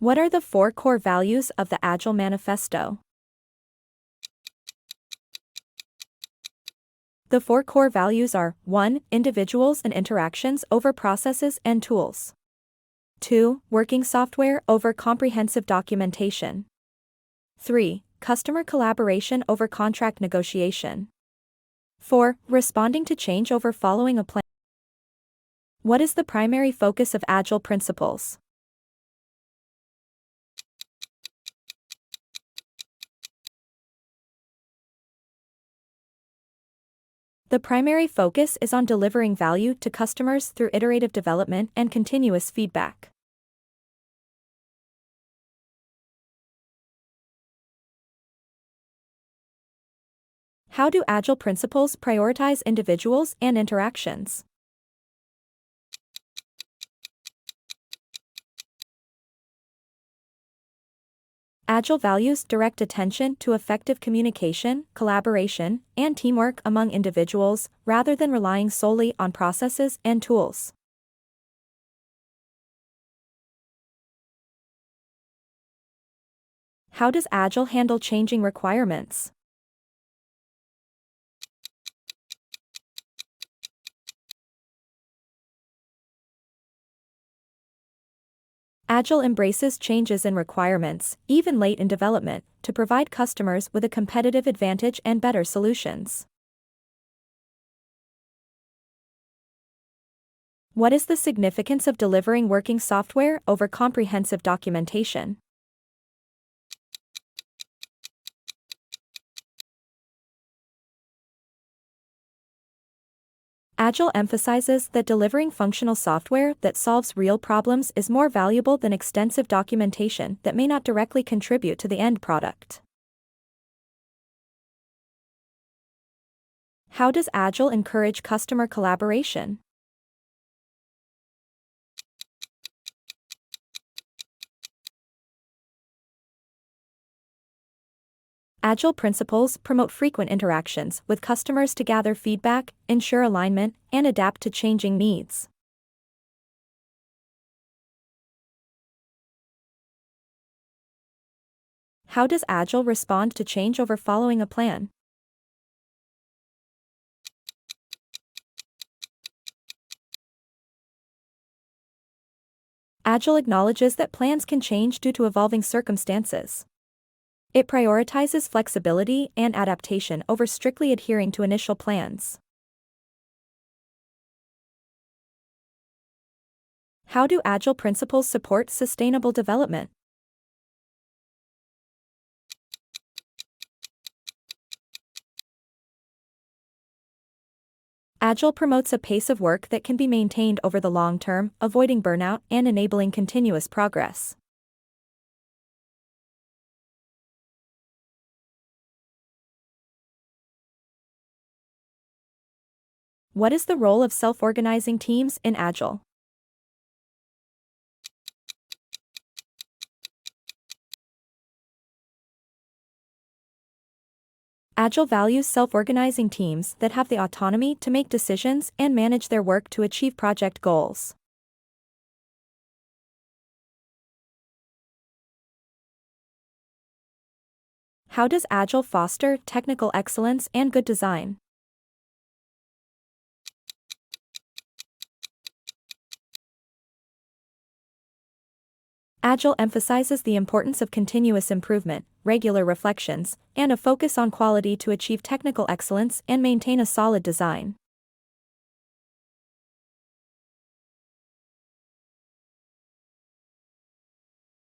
What are the 4 core values of the Agile Manifesto? The 4 core values are 1. Individuals and interactions over processes and tools. 2. Working software over comprehensive documentation. 3. Customer collaboration over contract negotiation. 4. Responding to change over following a plan. What is the primary focus of Agile principles? The primary focus is on delivering value to customers through iterative development and continuous feedback. How do Agile principles prioritize individuals and interactions? Agile values direct attention to effective communication, collaboration, and teamwork among individuals, rather than relying solely on processes and tools. How does Agile handle changing requirements? Agile embraces changes in requirements, even late in development, to provide customers with a competitive advantage and better solutions. What is the significance of delivering working software over comprehensive documentation? Agile emphasizes that delivering functional software that solves real problems is more valuable than extensive documentation that may not directly contribute to the end product. How does Agile encourage customer collaboration? Agile principles promote frequent interactions with customers to gather feedback, ensure alignment, and adapt to changing needs. How does Agile respond to change over following a plan? Agile acknowledges that plans can change due to evolving circumstances. It prioritizes flexibility and adaptation over strictly adhering to initial plans. How do Agile principles support sustainable development? Agile promotes a pace of work that can be maintained over the long term, avoiding burnout and enabling continuous progress. What is the role of self-organizing teams in Agile? Agile values self-organizing teams that have the autonomy to make decisions and manage their work to achieve project goals. How does Agile foster technical excellence and good design? Agile emphasizes the importance of continuous improvement, regular reflections, and a focus on quality to achieve technical excellence and maintain a solid design.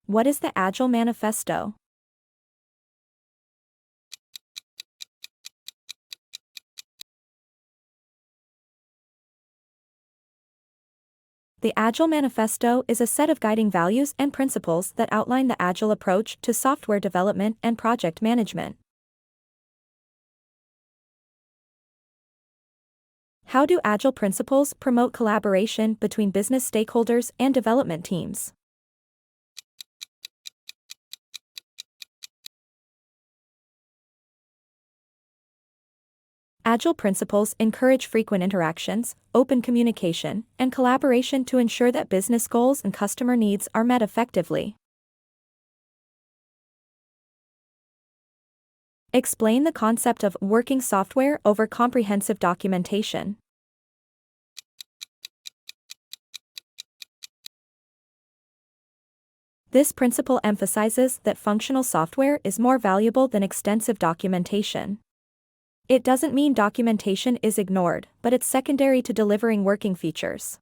What is the Agile Manifesto? The Agile Manifesto is a set of guiding values and principles that outline the Agile approach to software development and project management. How do Agile principles promote collaboration between business stakeholders and development teams? Agile principles encourage frequent interactions, open communication, and collaboration to ensure that business goals and customer needs are met effectively. Explain the concept of working software over comprehensive documentation. This principle emphasizes that functional software is more valuable than extensive documentation. It doesn't mean documentation is ignored, but it's secondary to delivering working features.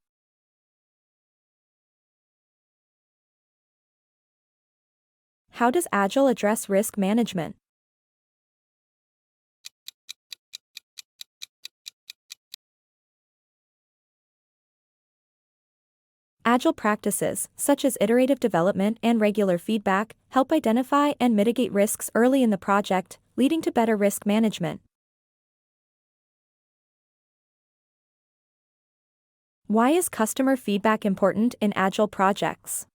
How does Agile address risk management? Agile practices, such as iterative development and regular feedback, help identify and mitigate risks early in the project, leading to better risk management. Why is customer feedback important in Agile projects?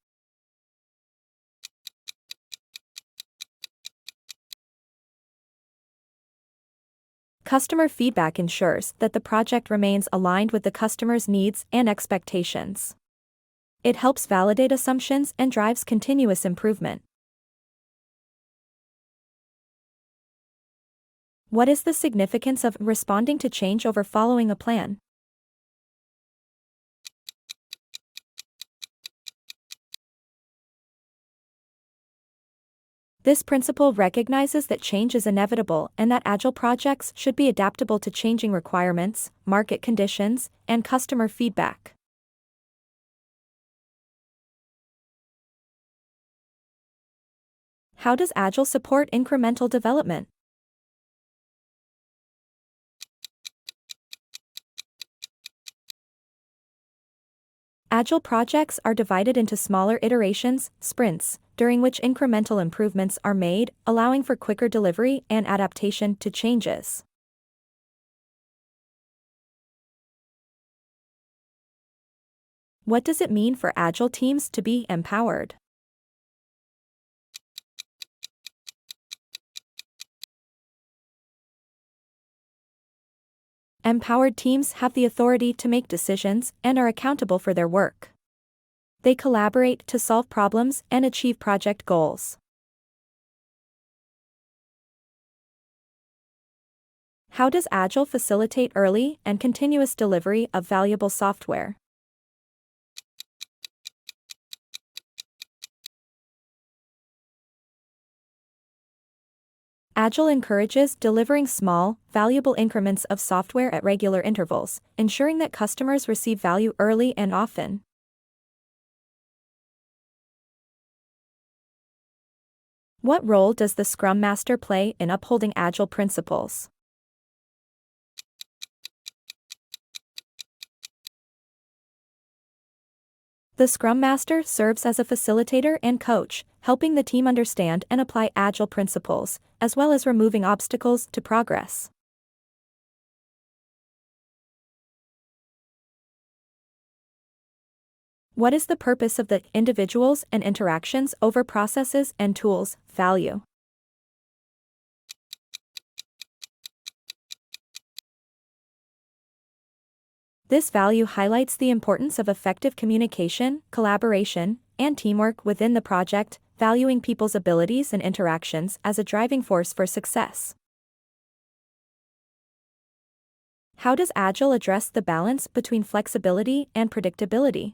Customer feedback ensures that the project remains aligned with the customer's needs and expectations. It helps validate assumptions and drives continuous improvement. What is the significance of responding to change over following a plan? This principle recognizes that change is inevitable and that Agile projects should be adaptable to changing requirements, market conditions, and customer feedback. How does Agile support incremental development? Agile projects are divided into smaller iterations, sprints, during which incremental improvements are made, allowing for quicker delivery and adaptation to changes. What does it mean for Agile teams to be empowered? Empowered teams have the authority to make decisions and are accountable for their work. They collaborate to solve problems and achieve project goals. How does Agile facilitate early and continuous delivery of valuable software? Agile encourages delivering small, valuable increments of software at regular intervals, ensuring that customers receive value early and often. What role does the Scrum Master play in upholding Agile principles? The Scrum Master serves as a facilitator and coach, helping the team understand and apply Agile principles, as well as removing obstacles to progress. What is the purpose of the individuals and interactions over processes and tools value? This value highlights the importance of effective communication, collaboration, and teamwork within the project, valuing people's abilities and interactions as a driving force for success. How does Agile address the balance between flexibility and predictability?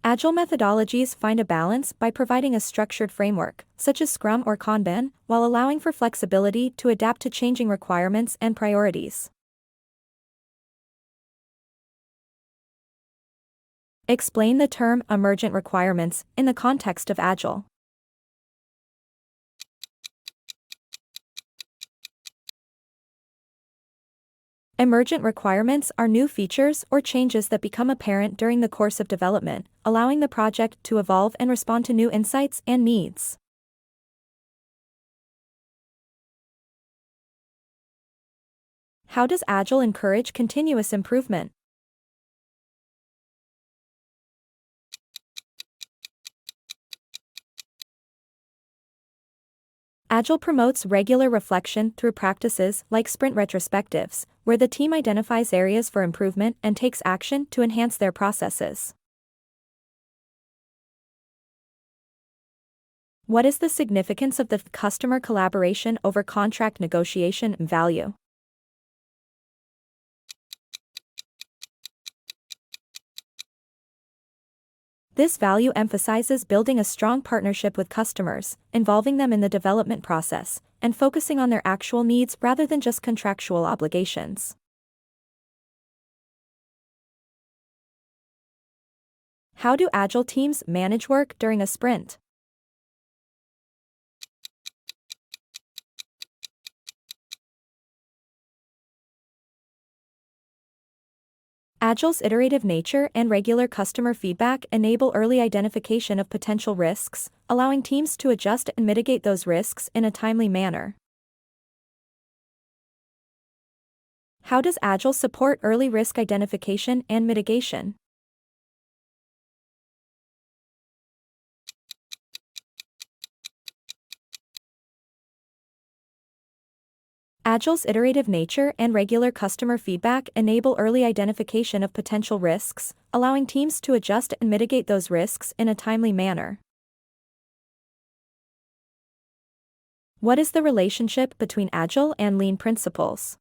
Agile methodologies find a balance by providing a structured framework, such as Scrum or Kanban, while allowing for flexibility to adapt to changing requirements and priorities. Explain the term emergent requirements in the context of Agile. Emergent requirements are new features or changes that become apparent during the course of development, allowing the project to evolve and respond to new insights and needs. How does Agile encourage continuous improvement? Agile promotes regular reflection through practices like sprint retrospectives, where the team identifies areas for improvement and takes action to enhance their processes. What is the significance of the customer collaboration over contract negotiation and value? This value emphasizes building a strong partnership with customers, involving them in the development process, and focusing on their actual needs rather than just contractual obligations. How do Agile teams manage work during a sprint? Agile's iterative nature and regular customer feedback enable early identification of potential risks, allowing teams to adjust and mitigate those risks in a timely manner. How does Agile support early risk identification and mitigation? Agile's iterative nature and regular customer feedback enable early identification of potential risks, allowing teams to adjust and mitigate those risks in a timely manner. What is the relationship between Agile and Lean principles?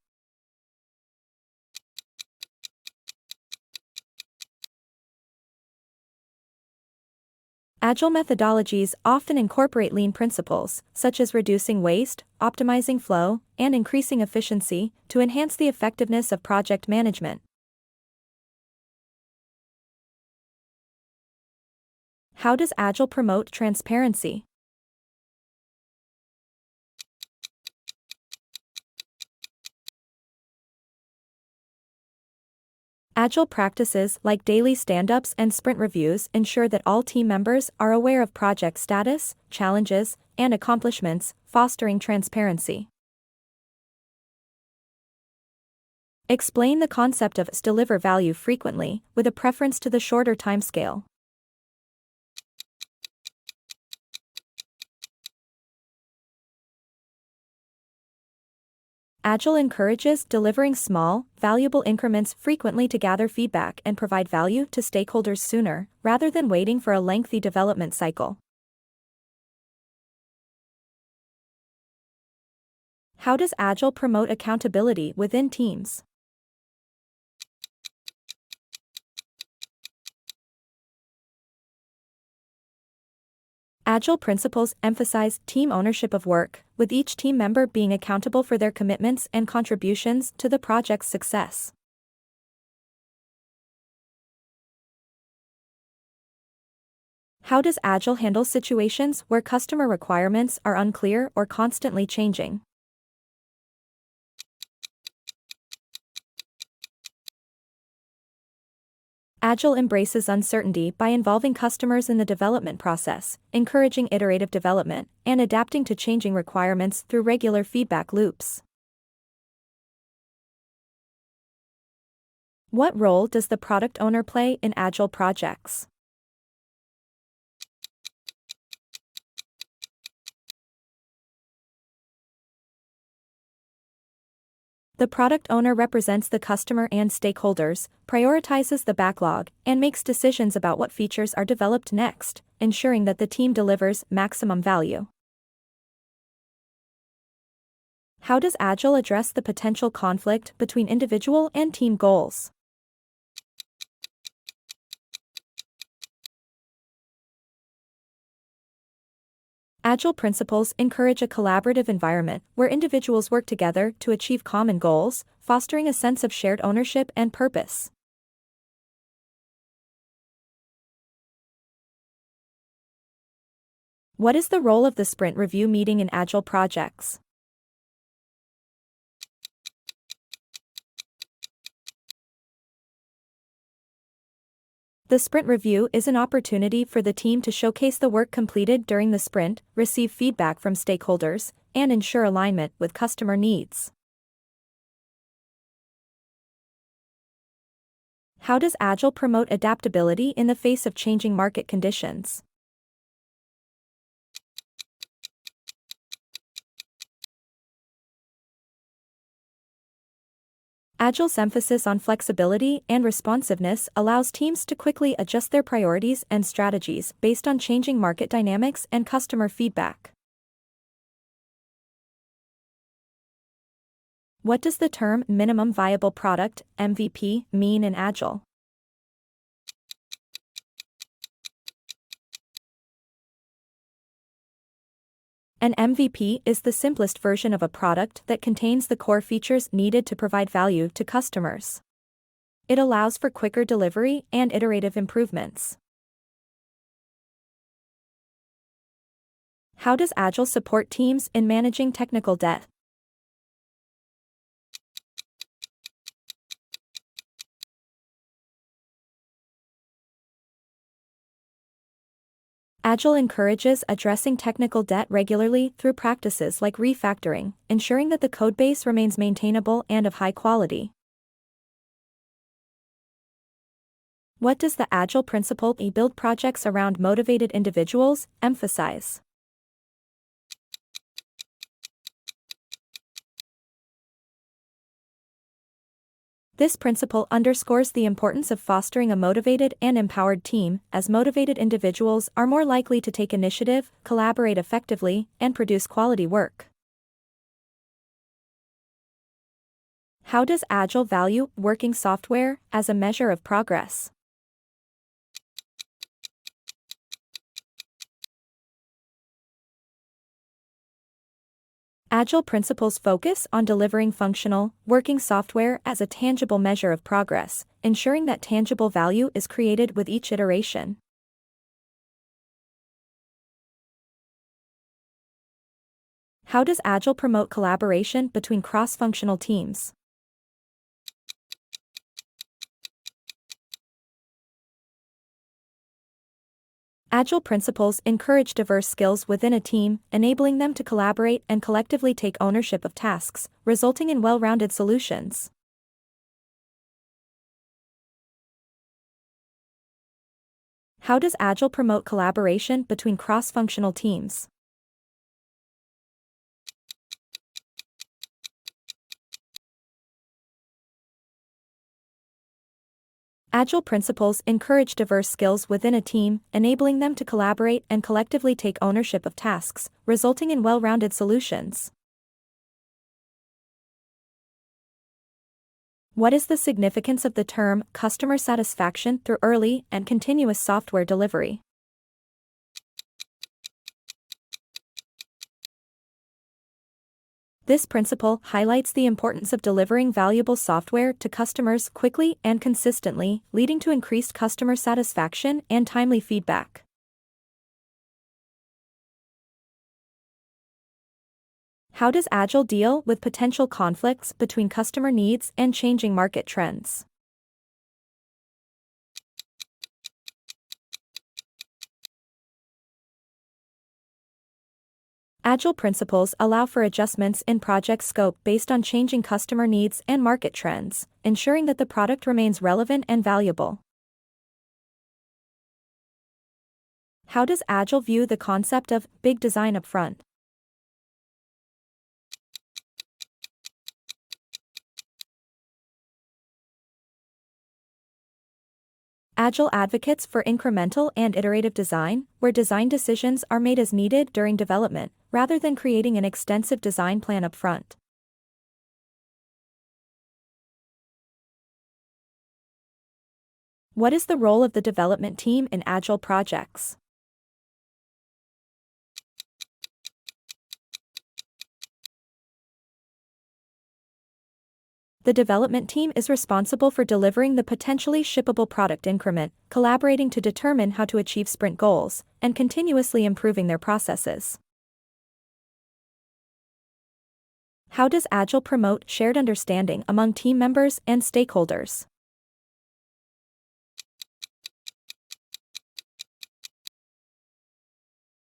Agile methodologies often incorporate Lean principles, such as reducing waste, optimizing flow, and increasing efficiency, to enhance the effectiveness of project management. How does Agile promote transparency? Agile practices like daily stand-ups and sprint reviews ensure that all team members are aware of project status, challenges, and accomplishments, fostering transparency. Explain the concept of deliver value frequently, with a preference to the shorter timescale. Agile encourages delivering small, valuable increments frequently to gather feedback and provide value to stakeholders sooner, rather than waiting for a lengthy development cycle. How does Agile promote accountability within teams? Agile principles emphasize team ownership of work, with each team member being accountable for their commitments and contributions to the project's success. How does Agile handle situations where customer requirements are unclear or constantly changing? Agile embraces uncertainty by involving customers in the development process, encouraging iterative development, and adapting to changing requirements through regular feedback loops. What role does the product owner play in Agile projects? The product owner represents the customer and stakeholders, prioritizes the backlog, and makes decisions about what features are developed next, ensuring that the team delivers maximum value. How does Agile address the potential conflict between individual and team goals? Agile principles encourage a collaborative environment where individuals work together to achieve common goals, fostering a sense of shared ownership and purpose. What is the role of the sprint review meeting in Agile projects? The sprint review is an opportunity for the team to showcase the work completed during the sprint, receive feedback from stakeholders, and ensure alignment with customer needs. How does Agile promote adaptability in the face of changing market conditions? Agile's emphasis on flexibility and responsiveness allows teams to quickly adjust their priorities and strategies based on changing market dynamics and customer feedback. What does the term minimum viable product, MVP, mean in Agile? An MVP is the simplest version of a product that contains the core features needed to provide value to customers. It allows for quicker delivery and iterative improvements. How does Agile support teams in managing technical debt? Agile encourages addressing technical debt regularly through practices like refactoring, ensuring that the codebase remains maintainable and of high quality. What does the Agile principle build projects around motivated individuals emphasize? This principle underscores the importance of fostering a motivated and empowered team, as motivated individuals are more likely to take initiative, collaborate effectively, and produce quality work. How does Agile value working software as a measure of progress? Agile principles focus on delivering functional, working software as a tangible measure of progress, ensuring that tangible value is created with each iteration. How does Agile promote collaboration between cross-functional teams? Agile principles encourage diverse skills within a team, enabling them to collaborate and collectively take ownership of tasks, resulting in well-rounded solutions. How does Agile promote collaboration between cross-functional teams? Agile principles encourage diverse skills within a team, enabling them to collaborate and collectively take ownership of tasks, resulting in well-rounded solutions. What is the significance of the term customer satisfaction through early and continuous software delivery? This principle highlights the importance of delivering valuable software to customers quickly and consistently, leading to increased customer satisfaction and timely feedback. How does Agile deal with potential conflicts between customer needs and changing market trends? Agile principles allow for adjustments in project scope based on changing customer needs and market trends, ensuring that the product remains relevant and valuable. How does Agile view the concept of big design upfront? Agile advocates for incremental and iterative design, where design decisions are made as needed during development, rather than creating an extensive design plan upfront. What is the role of the development team in Agile projects? The development team is responsible for delivering the potentially shippable product increment, collaborating to determine how to achieve sprint goals, and continuously improving their processes. How does Agile promote shared understanding among team members and stakeholders?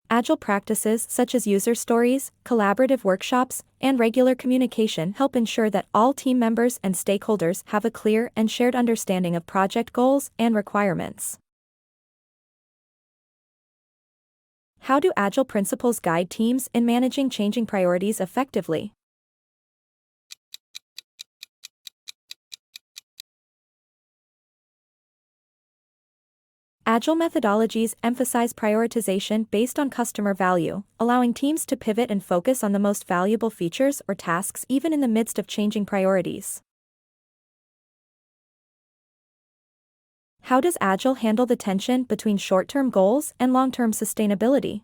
Agile practices such as user stories, collaborative workshops, and regular communication help ensure that all team members and stakeholders have a clear and shared understanding of project goals and requirements. How do Agile principles guide teams in managing changing priorities effectively? Agile methodologies emphasize prioritization based on customer value, allowing teams to pivot and focus on the most valuable features or tasks even in the midst of changing priorities. How does Agile handle the tension between short-term goals and long-term sustainability?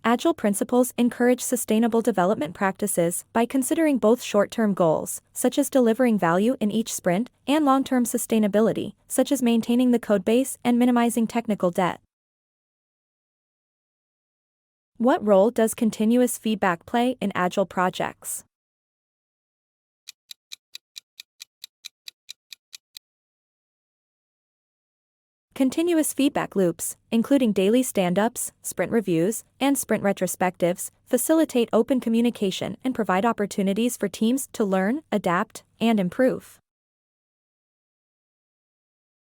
Agile principles encourage sustainable development practices by considering both short-term goals, such as delivering value in each sprint, and long-term sustainability, such as maintaining the codebase and minimizing technical debt. What role does continuous feedback play in Agile projects? Continuous feedback loops, including daily stand-ups, sprint reviews, and sprint retrospectives, facilitate open communication and provide opportunities for teams to learn, adapt, and improve.